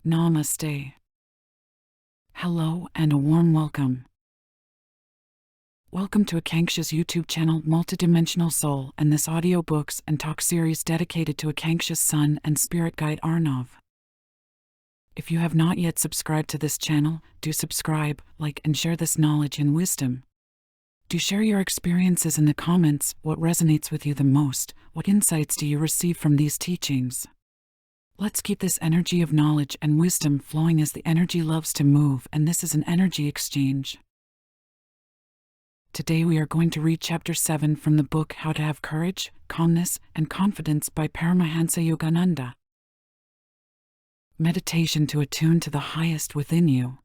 Namaste. Hello and a warm welcome. Welcome to Akankssha's YouTube channel Multidimensional Soul and this audiobooks and talk series dedicated to Akankssha's son and spirit guide Arnav. If you have not yet subscribed to this channel, do subscribe, like and share this knowledge and wisdom. Do share your experiences in the comments. What resonates with you the most? What insights do you receive from these teachings? Let's keep this energy of knowledge and wisdom flowing as the energy loves to move, and this is an energy exchange. Today we are going to read Chapter 7 from the book How to Have Courage, Calmness, and Confidence by Paramahansa Yogananda. Meditation to attune to the highest within you.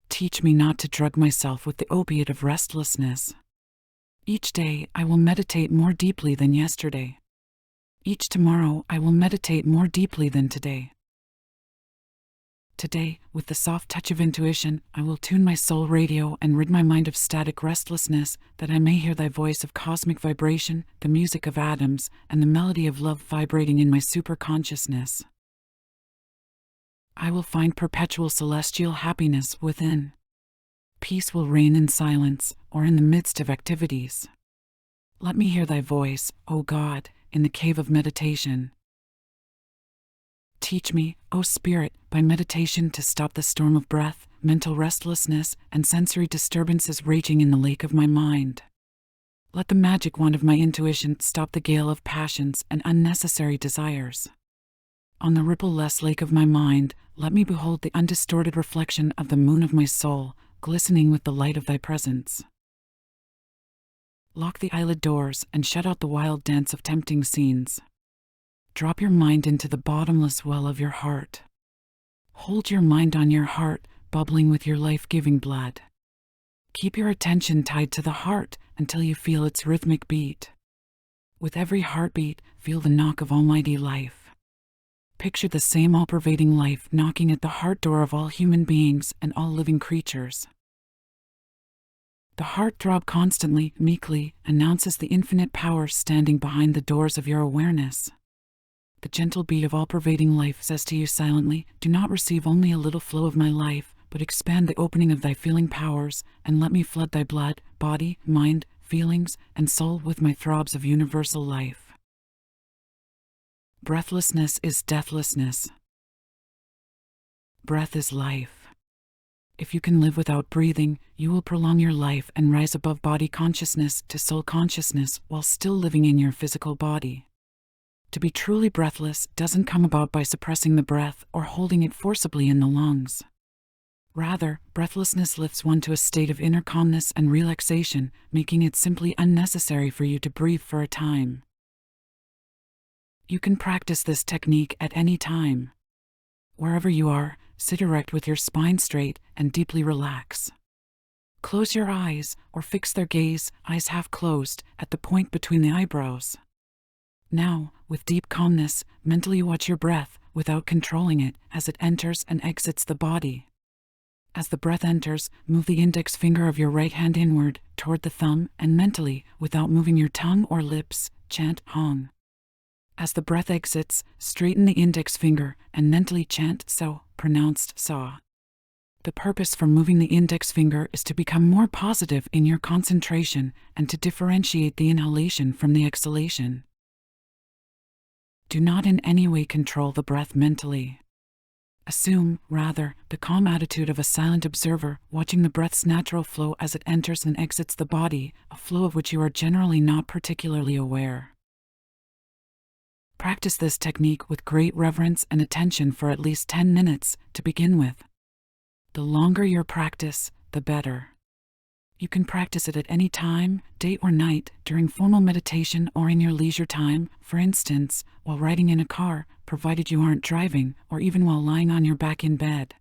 Teach me not to drug myself with the opiate of restlessness. Each day I will meditate more deeply than yesterday. Each tomorrow I will meditate more deeply than today. Today, with the soft touch of intuition, I will tune my soul radio and rid my mind of static restlessness, that I may hear thy voice of cosmic vibration, the music of atoms, and the melody of love vibrating in my superconsciousness. I will find perpetual celestial happiness within. Peace will reign in silence, or in the midst of activities. Let me hear thy voice, O God, in the cave of meditation. Teach me, O Spirit, by meditation to stop the storm of breath, mental restlessness, and sensory disturbances raging in the lake of my mind. Let the magic wand of my intuition stop the gale of passions and unnecessary desires. On the ripple-less lake of my mind, let me behold the undistorted reflection of the moon of my soul, glistening with the light of thy presence. Lock the eyelid doors and shut out the wild dance of tempting scenes. Drop your mind into the bottomless well of your heart. Hold your mind on your heart, bubbling with your life-giving blood. Keep your attention tied to the heart until you feel its rhythmic beat. With every heartbeat, feel the knock of almighty life. Picture the same all-pervading life knocking at the heart door of all human beings and all living creatures. The heart throb constantly, meekly, announces the infinite power standing behind the doors of your awareness. The gentle beat of all-pervading life says to you silently, do not receive only a little flow of my life, but expand the opening of thy feeling powers, and let me flood thy blood, body, mind, feelings, and soul with my throbs of universal life. Breathlessness is deathlessness. Breath is life. If you can live without breathing, you will prolong your life and rise above body consciousness to soul consciousness while still living in your physical body. To be truly breathless doesn't come about by suppressing the breath or holding it forcibly in the lungs. Rather, breathlessness lifts one to a state of inner calmness and relaxation, making it simply unnecessary for you to breathe for a time. You can practice this technique at any time. Wherever you are, sit erect with your spine straight and deeply relax. Close your eyes or fix their gaze, eyes half closed, at the point between the eyebrows. Now, with deep calmness, mentally watch your breath without controlling it as it enters and exits the body. As the breath enters, move the index finger of your right hand inward toward the thumb and mentally, without moving your tongue or lips, chant Hong. As the breath exits, straighten the index finger and mentally chant So, pronounced Saw. The purpose for moving the index finger is to become more positive in your concentration and to differentiate the inhalation from the exhalation. Do not in any way control the breath mentally. Assume, rather, the calm attitude of a silent observer, watching the breath's natural flow as it enters and exits the body, a flow of which you are generally not particularly aware. Practice this technique with great reverence and attention for at least 10 minutes to begin with. The longer your practice, the better. You can practice it at any time, day or night, during formal meditation or in your leisure time, for instance, while riding in a car, provided you aren't driving, or even while lying on your back in bed.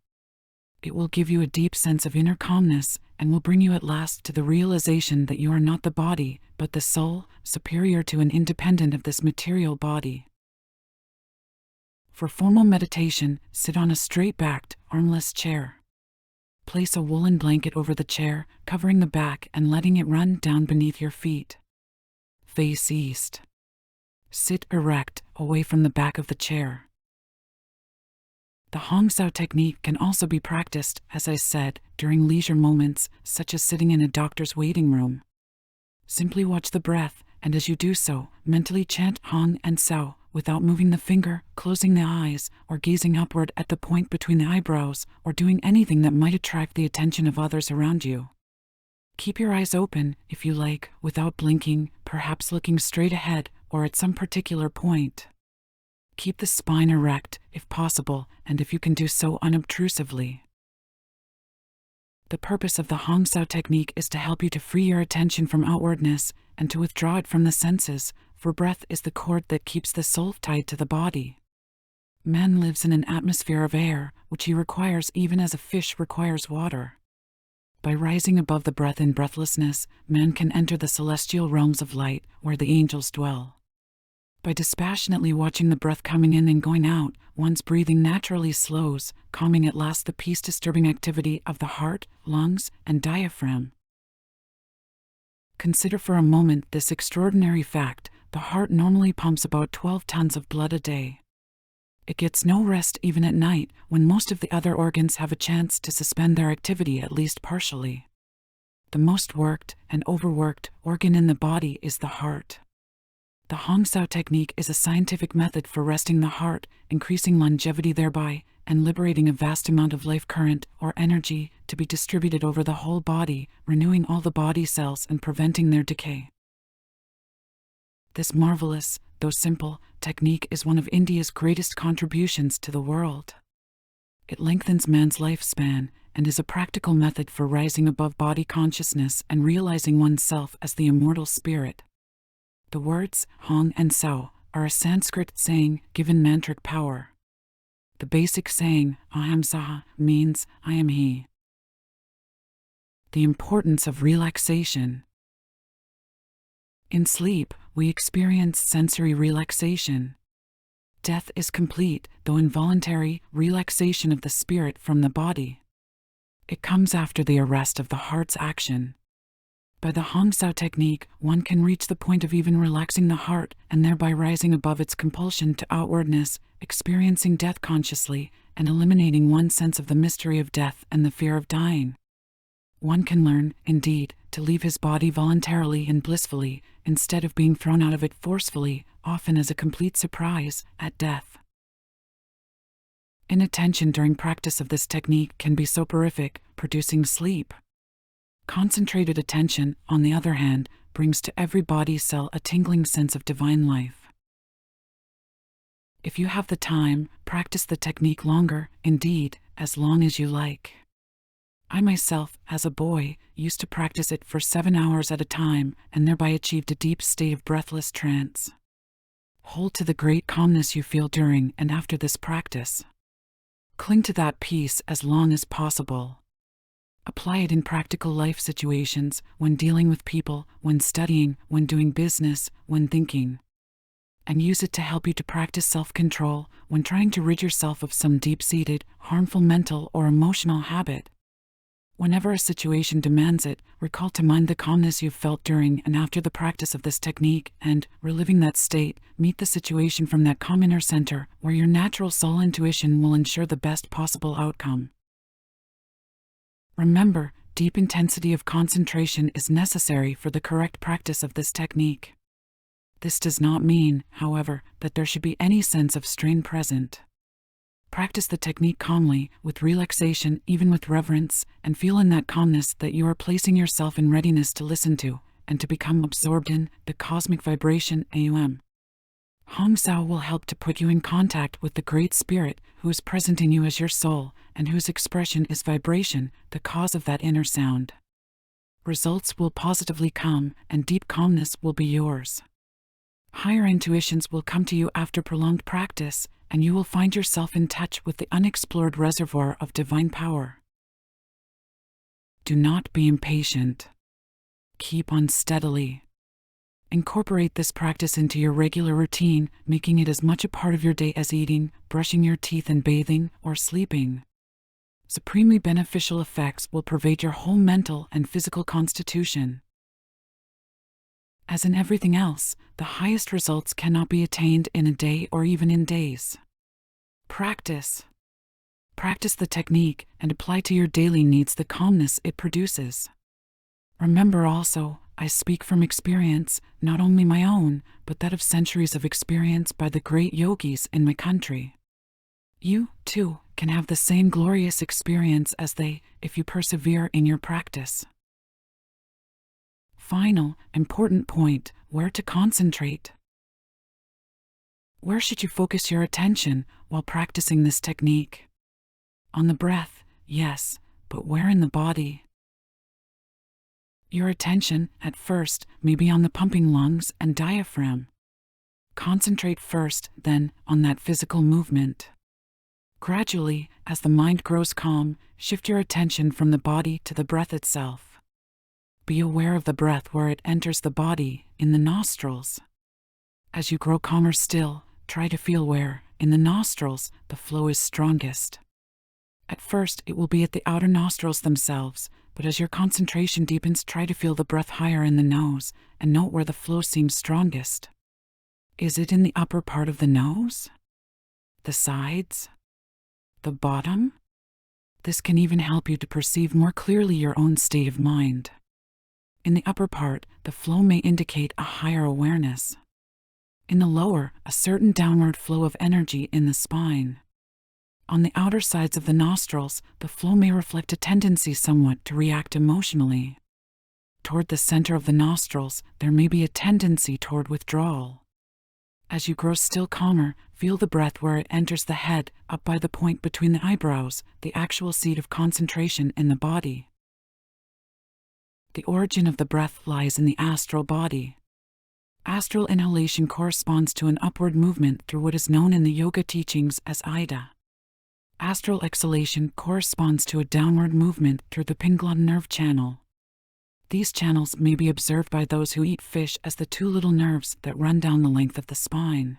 It will give you a deep sense of inner calmness and will bring you at last to the realization that you are not the body, but the soul, superior to and independent of this material body. For formal meditation, sit on a straight-backed, armless chair. Place a woolen blanket over the chair, covering the back and letting it run down beneath your feet. Face east. Sit erect, away from the back of the chair. The Akanksshaa technique can also be practiced, as I said, during leisure moments, such as sitting in a doctor's waiting room. Simply watch the breath, and as you do so, mentally chant Akanksshaa without moving the finger, closing the eyes, or gazing upward at the point between the eyebrows, or doing anything that might attract the attention of others around you. Keep your eyes open, if you like, without blinking, perhaps looking straight ahead, or at some particular point. Keep the spine erect, if possible, and if you can do so unobtrusively. The purpose of the Akanksshaa technique is to help you to free your attention from outwardness and to withdraw it from the senses, for breath is the cord that keeps the soul tied to the body. Man lives in an atmosphere of air, which he requires even as a fish requires water. By rising above the breath in breathlessness, man can enter the celestial realms of light, where the angels dwell. By dispassionately watching the breath coming in and going out, one's breathing naturally slows, calming at last the peace-disturbing activity of the heart, lungs, and diaphragm. Consider for a moment this extraordinary fact: the heart normally pumps about 12 tons of blood a day. It gets no rest even at night, when most of the other organs have a chance to suspend their activity at least partially. The most worked and overworked organ in the body is the heart. The Akanksshaa technique is a scientific method for resting the heart, increasing longevity thereby, and liberating a vast amount of life current, or energy, to be distributed over the whole body, renewing all the body cells and preventing their decay. This marvelous, though simple, technique is one of India's greatest contributions to the world. It lengthens man's lifespan, and is a practical method for rising above body consciousness and realizing oneself as the immortal spirit. The words Hong and Sao are a Sanskrit saying given mantric power. The basic saying Ahamsaha means I am he. The importance of relaxation. In sleep, we experience sensory relaxation. Death is complete, though involuntary, relaxation of the spirit from the body. It comes after the arrest of the heart's action. By the Akanksshaa technique, one can reach the point of even relaxing the heart and thereby rising above its compulsion to outwardness, experiencing death consciously, and eliminating one's sense of the mystery of death and the fear of dying. One can learn, indeed, to leave his body voluntarily and blissfully, instead of being thrown out of it forcefully, often as a complete surprise, at death. Inattention during practice of this technique can be soporific, producing sleep. Concentrated attention, on the other hand, brings to every body cell a tingling sense of divine life. If you have the time, practice the technique longer, indeed, as long as you like. I myself, as a boy, used to practice it for 7 hours at a time, and thereby achieved a deep state of breathless trance. Hold to the great calmness you feel during and after this practice. Cling to that peace as long as possible. Apply it in practical life situations, when dealing with people, when studying, when doing business, when thinking. And use it to help you to practice self-control when trying to rid yourself of some deep-seated, harmful mental or emotional habit. Whenever a situation demands it, recall to mind the calmness you've felt during and after the practice of this technique, and, reliving that state, meet the situation from that calm inner center, where your natural soul intuition will ensure the best possible outcome. Remember, deep intensity of concentration is necessary for the correct practice of this technique. This does not mean, however, that there should be any sense of strain present. Practice the technique calmly, with relaxation, even with reverence, and feel in that calmness that you are placing yourself in readiness to listen to, and to become absorbed in, the cosmic vibration AUM. Akanksshaa will help to put you in contact with the Great Spirit, who is present in you as your soul, and whose expression is vibration, the cause of that inner sound. Results will positively come, and deep calmness will be yours. Higher intuitions will come to you after prolonged practice, and you will find yourself in touch with the unexplored reservoir of divine power. Do not be impatient. Keep on steadily. Incorporate this practice into your regular routine, making it as much a part of your day as eating, brushing your teeth and bathing, or sleeping. Supremely beneficial effects will pervade your whole mental and physical constitution. As in everything else, the highest results cannot be attained in a day or even in days. Practice. Practice the technique and apply to your daily needs the calmness it produces. Remember also, I speak from experience, not only my own, but that of centuries of experience by the great yogis in my country. You, too, can have the same glorious experience as they, if you persevere in your practice. Final, important point, where to concentrate. Where should you focus your attention while practicing this technique? On the breath, yes, but where in the body? Your attention, at first, may be on the pumping lungs and diaphragm. Concentrate first, then, on that physical movement. Gradually, as the mind grows calm, shift your attention from the body to the breath itself. Be aware of the breath where it enters the body, in the nostrils. As you grow calmer still, try to feel where, in the nostrils, the flow is strongest. At first, it will be at the outer nostrils themselves, but as your concentration deepens, try to feel the breath higher in the nose, and note where the flow seems strongest. Is it in the upper part of the nose? The sides? The bottom? This can even help you to perceive more clearly your own state of mind. In the upper part, the flow may indicate a higher awareness. In the lower, a certain downward flow of energy in the spine. On the outer sides of the nostrils, the flow may reflect a tendency somewhat to react emotionally. Toward the center of the nostrils, there may be a tendency toward withdrawal. As you grow still calmer, feel the breath where it enters the head, up by the point between the eyebrows, the actual seat of concentration in the body. The origin of the breath lies in the astral body. Astral inhalation corresponds to an upward movement through what is known in the yoga teachings as Ida. Astral exhalation corresponds to a downward movement through the Pingala nerve channel. These channels may be observed by those who eat fish as the two little nerves that run down the length of the spine.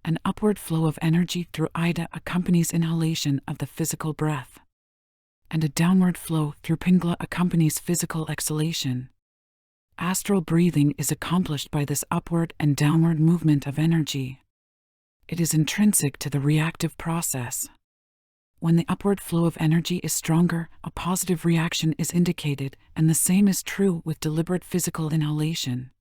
An upward flow of energy through Ida accompanies inhalation of the physical breath, and a downward flow through Pingala accompanies physical exhalation. Astral breathing is accomplished by this upward and downward movement of energy. It is intrinsic to the reactive process. When the upward flow of energy is stronger, a positive reaction is indicated, and the same is true with deliberate physical inhalation.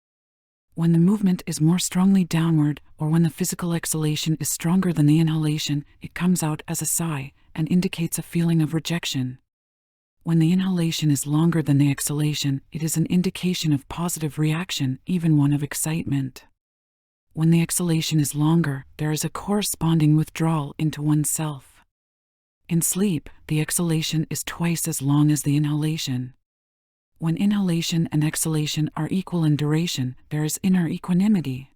When the movement is more strongly downward, or when the physical exhalation is stronger than the inhalation, it comes out as a sigh, and indicates a feeling of rejection. When the inhalation is longer than the exhalation, it is an indication of positive reaction, even one of excitement. When the exhalation is longer, there is a corresponding withdrawal into oneself. In sleep, the exhalation is twice as long as the inhalation. When inhalation and exhalation are equal in duration, there is inner equanimity.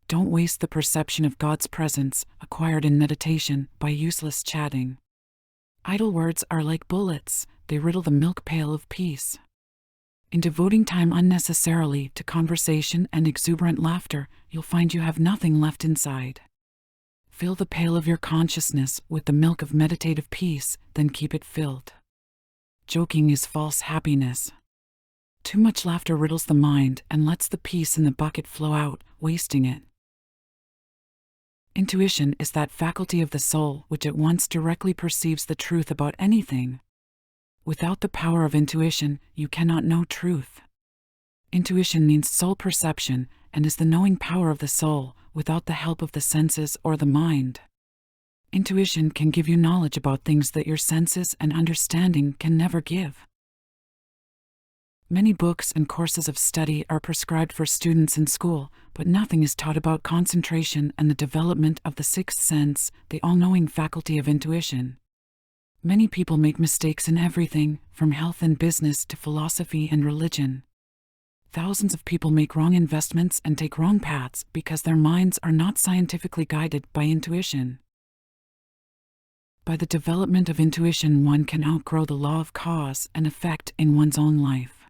Don't waste the perception of God's presence, acquired in meditation, by useless chatting. Idle words are like bullets, they riddle the milk pail of peace. In devoting time unnecessarily to conversation and exuberant laughter, you'll find you have nothing left inside. Fill the pail of your consciousness with the milk of meditative peace, then keep it filled. Joking is false happiness. Too much laughter riddles the mind and lets the peace in the bucket flow out, wasting it. Intuition is that faculty of the soul which at once directly perceives the truth about anything. Without the power of intuition, you cannot know truth. Intuition means soul perception and is the knowing power of the soul, without the help of the senses or the mind. Intuition can give you knowledge about things that your senses and understanding can never give. Many books and courses of study are prescribed for students in school, but nothing is taught about concentration and the development of the sixth sense, the all-knowing faculty of intuition. Many people make mistakes in everything, from health and business to philosophy and religion. Thousands of people make wrong investments and take wrong paths because their minds are not scientifically guided by intuition. By the development of intuition, one can outgrow the law of cause and effect in one's own life.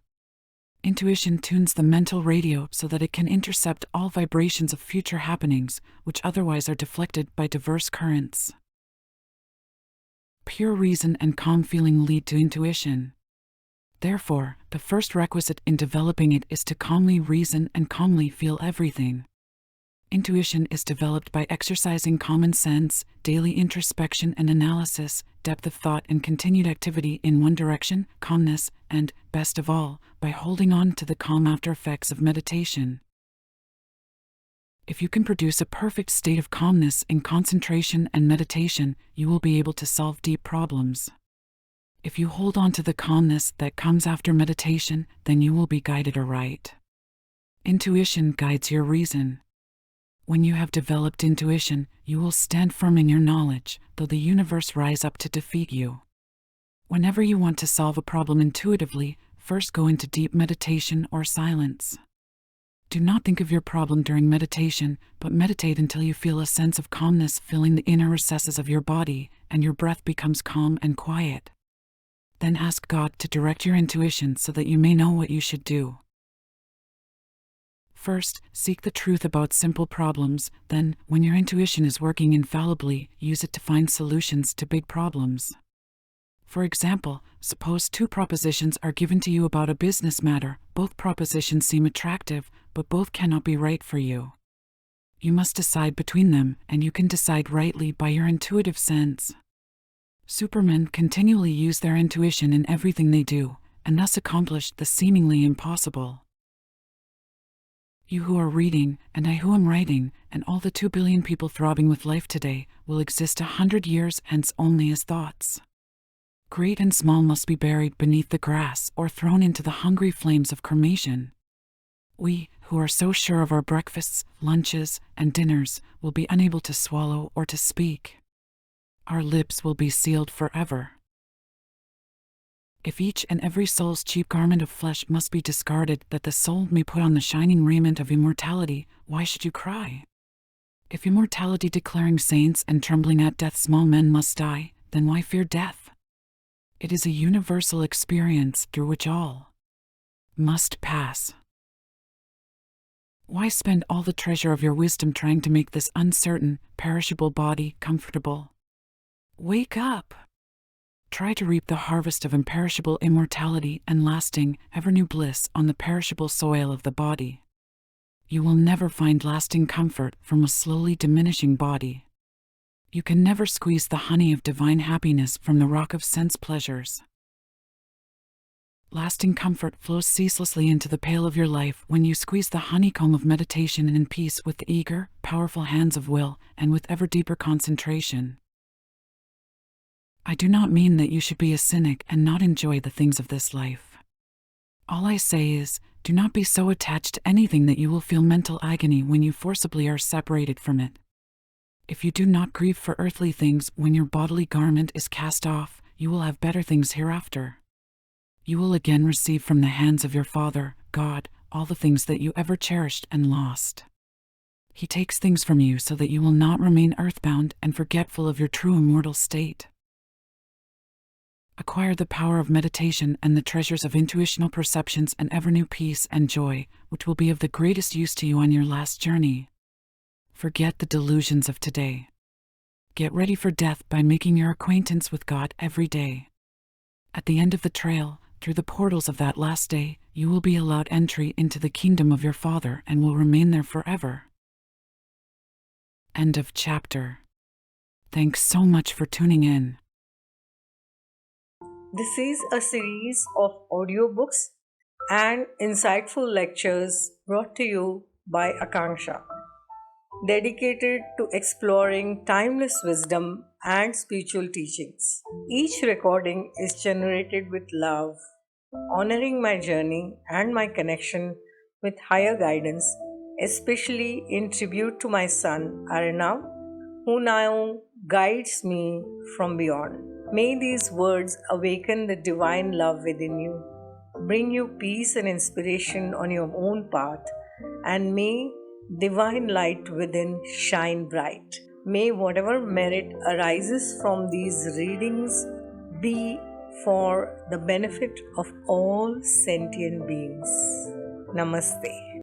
Intuition tunes the mental radio so that it can intercept all vibrations of future happenings, which otherwise are deflected by diverse currents. Pure reason and calm feeling lead to intuition. Therefore, the first requisite in developing it is to calmly reason and calmly feel everything. Intuition is developed by exercising common sense, daily introspection and analysis, depth of thought and continued activity in one direction, calmness, and, best of all, by holding on to the calm after effects of meditation. If you can produce a perfect state of calmness in concentration and meditation, you will be able to solve deep problems. If you hold on to the calmness that comes after meditation, then you will be guided aright. Intuition guides your reason. When you have developed intuition, you will stand firm in your knowledge, though the universe rise up to defeat you. Whenever you want to solve a problem intuitively, first go into deep meditation or silence. Do not think of your problem during meditation, but meditate until you feel a sense of calmness filling the inner recesses of your body, and your breath becomes calm and quiet. Then ask God to direct your intuition so that you may know what you should do. First, seek the truth about simple problems, then, when your intuition is working infallibly, use it to find solutions to big problems. For example, suppose two propositions are given to you about a business matter. Both propositions seem attractive, but both cannot be right for you. You must decide between them, and you can decide rightly by your intuitive sense. Supermen continually use their intuition in everything they do, and thus accomplish the seemingly impossible. You who are reading, and I who am writing, and all the 2 billion people throbbing with life today, will exist 100 years hence only as thoughts. Great and small must be buried beneath the grass or thrown into the hungry flames of cremation. We, who are so sure of our breakfasts, lunches, and dinners, will be unable to swallow or to speak. Our lips will be sealed forever. If each and every soul's cheap garment of flesh must be discarded that the soul may put on the shining raiment of immortality, why should you cry? If immortality declaring saints and trembling at death small men must die, then why fear death? It is a universal experience through which all must pass. Why spend all the treasure of your wisdom trying to make this uncertain, perishable body comfortable? Wake up! Try to reap the harvest of imperishable immortality and lasting, ever-new bliss on the perishable soil of the body. You will never find lasting comfort from a slowly diminishing body. You can never squeeze the honey of divine happiness from the rock of sense pleasures. Lasting comfort flows ceaselessly into the pail of your life when you squeeze the honeycomb of meditation in peace with the eager, powerful hands of will and with ever deeper concentration. I do not mean that you should be a cynic and not enjoy the things of this life. All I say is, do not be so attached to anything that you will feel mental agony when you forcibly are separated from it. If you do not grieve for earthly things when your bodily garment is cast off, you will have better things hereafter. You will again receive from the hands of your Father, God, all the things that you ever cherished and lost. He takes things from you so that you will not remain earthbound and forgetful of your true immortal state. Acquire the power of meditation and the treasures of intuitional perceptions and ever-new peace and joy, which will be of the greatest use to you on your last journey. Forget the delusions of today. Get ready for death by making your acquaintance with God every day. At the end of the trail, through the portals of that last day, you will be allowed entry into the kingdom of your Father and will remain there forever. End of chapter. Thanks so much for tuning in. This is a series of audiobooks and insightful lectures brought to you by Akanksshaa, dedicated to exploring timeless wisdom and spiritual teachings. Each recording is generated with love, honoring my journey and my connection with higher guidance, especially in tribute to my son Arnav, who now guides me from beyond. May these words awaken the divine love within you, bring you peace and inspiration on your own path, and may divine light within shine bright. May whatever merit arises from these readings be for the benefit of all sentient beings. Namaste.